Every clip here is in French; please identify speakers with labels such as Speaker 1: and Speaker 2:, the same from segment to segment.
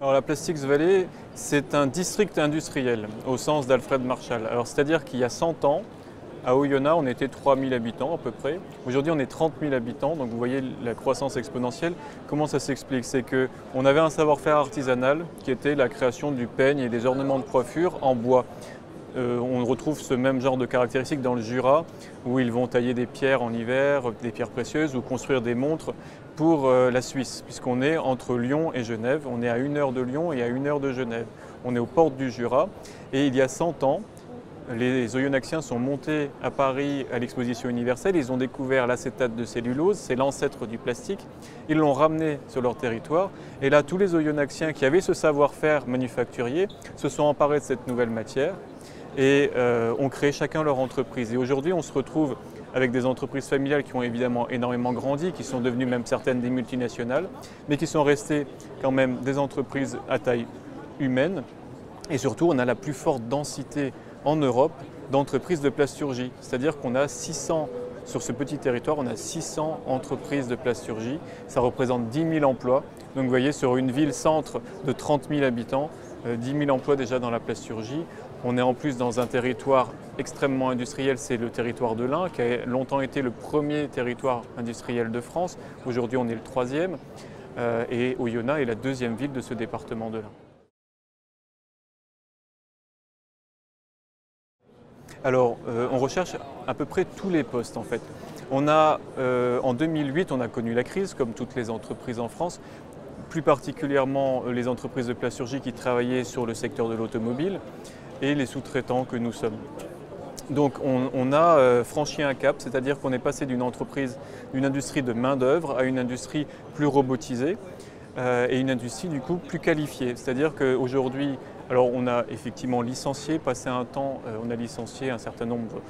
Speaker 1: Alors la Plastics Valley, c'est un district industriel au sens d'Alfred Marshall. Alors c'est-à-dire qu'il y a 100 ans, à Oyonnax, on était 3000 habitants à peu près. Aujourd'hui, on est 30 000 habitants, donc vous voyez la croissance exponentielle. Comment ça s'explique? C'est qu'on avait un savoir-faire artisanal qui était la création du peigne et des ornements de coiffure en bois. On retrouve ce même genre de caractéristiques dans le Jura, où ils vont tailler des pierres en hiver, des pierres précieuses, ou construire des montres pour la Suisse, puisqu'on est entre Lyon et Genève. On est à 1 heure de Lyon et à 1 heure de Genève. On est aux portes du Jura. Et il y a 100 ans, les Oyonnaxiens sont montés à Paris à l'exposition universelle. Ils ont découvert l'acétate de cellulose, c'est l'ancêtre du plastique. Ils l'ont ramené sur leur territoire. Et là, tous les Oyonnaxiens qui avaient ce savoir-faire manufacturier se sont emparés de cette nouvelle matière et ont créé chacun leur entreprise. Et aujourd'hui, on se retrouve avec des entreprises familiales qui ont évidemment énormément grandi, qui sont devenues même certaines des multinationales, mais qui sont restées quand même des entreprises à taille humaine. Et surtout, on a la plus forte densité en Europe d'entreprises de plasturgie. C'est-à-dire qu'on a 600, sur ce petit territoire, on a 600 entreprises de plasturgie. Ça représente 10 000 emplois. Donc vous voyez, sur une ville-centre de 30 000 habitants, 10 000 emplois déjà dans la plasturgie. On est en plus dans un territoire extrêmement industriel, c'est le territoire de l'Ain, qui a longtemps été le premier territoire industriel de France. Aujourd'hui, on est le 3e. Et Oyonnax est la 2e ville de ce département de l'Ain. Alors, on recherche à peu près tous les postes en fait. En 2008, on a connu la crise, comme toutes les entreprises en France, plus particulièrement les entreprises de plasturgie qui travaillaient sur le secteur de l'automobile et les sous-traitants que nous sommes. Donc on a franchi un cap, c'est-à-dire qu'on est passé d'une industrie de main-d'œuvre à une industrie plus robotisée et une industrie du coup plus qualifiée. C'est-à-dire qu'aujourd'hui, alors on a effectivement licencié, passé un temps, on a licencié un certain nombre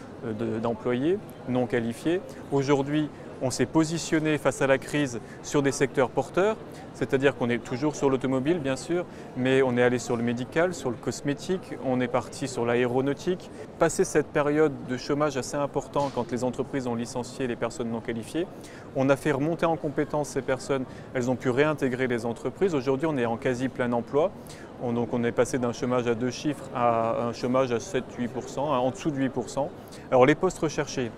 Speaker 1: d'employés non qualifiés. Aujourd'hui, on s'est positionné face à la crise sur des secteurs porteurs, c'est-à-dire qu'on est toujours sur l'automobile bien sûr, mais on est allé sur le médical, sur le cosmétique, on est parti sur l'aéronautique. Passé cette période de chômage assez important quand les entreprises ont licencié les personnes non qualifiées, on a fait remonter en compétence ces personnes, elles ont pu réintégrer les entreprises. Aujourd'hui, on est en quasi plein emploi. Donc on est passé d'un chômage à 2 chiffres à un chômage à 7-8%, en dessous de 8%. Alors les postes recherchés,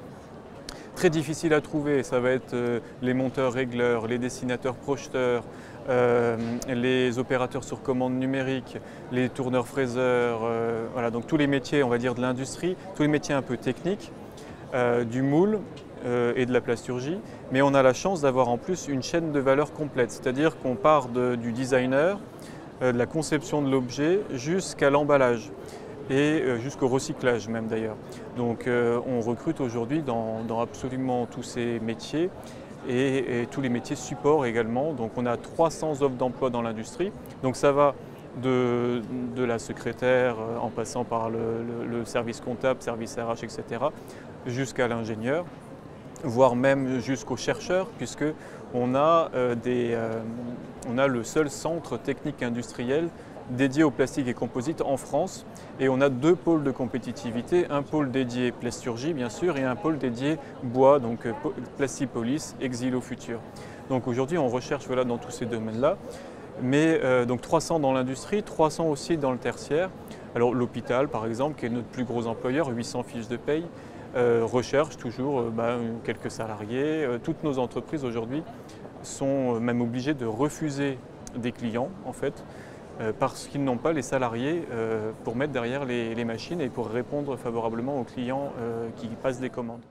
Speaker 1: très difficile à trouver, ça va être les monteurs-régleurs, les dessinateurs-projeteurs, les opérateurs sur commande numérique, les tourneurs-fraiseurs, voilà, donc tous les métiers, on va dire, de l'industrie, tous les métiers un peu techniques, du moule et de la plasturgie, mais on a la chance d'avoir en plus une chaîne de valeur complète, c'est-à-dire qu'on part du designer, de la conception de l'objet jusqu'à l'emballage et jusqu'au recyclage même d'ailleurs. Donc on recrute aujourd'hui dans absolument tous ces métiers et tous les métiers support également. Donc on a 300 offres d'emploi dans l'industrie. Donc ça va de la secrétaire en passant par le service comptable, service RH, etc. jusqu'à l'ingénieur, voire même jusqu'aux chercheurs, puisqu'on a, on a le seul centre technique industriel dédié au plastique et composite en France. Et on a 2 pôles de compétitivité, un pôle dédié plasturgie bien sûr et un pôle dédié bois, donc Plastipolis, Exilo Futur. Donc aujourd'hui on recherche voilà, dans tous ces domaines-là, mais donc 300 dans l'industrie, 300 aussi dans le tertiaire. Alors l'hôpital par exemple, qui est notre plus gros employeur, 800 fiches de paye, recherche toujours quelques salariés. Toutes nos entreprises aujourd'hui sont même obligées de refuser des clients en fait, parce qu'ils n'ont pas les salariés pour mettre derrière les machines et pour répondre favorablement aux clients qui passent des commandes.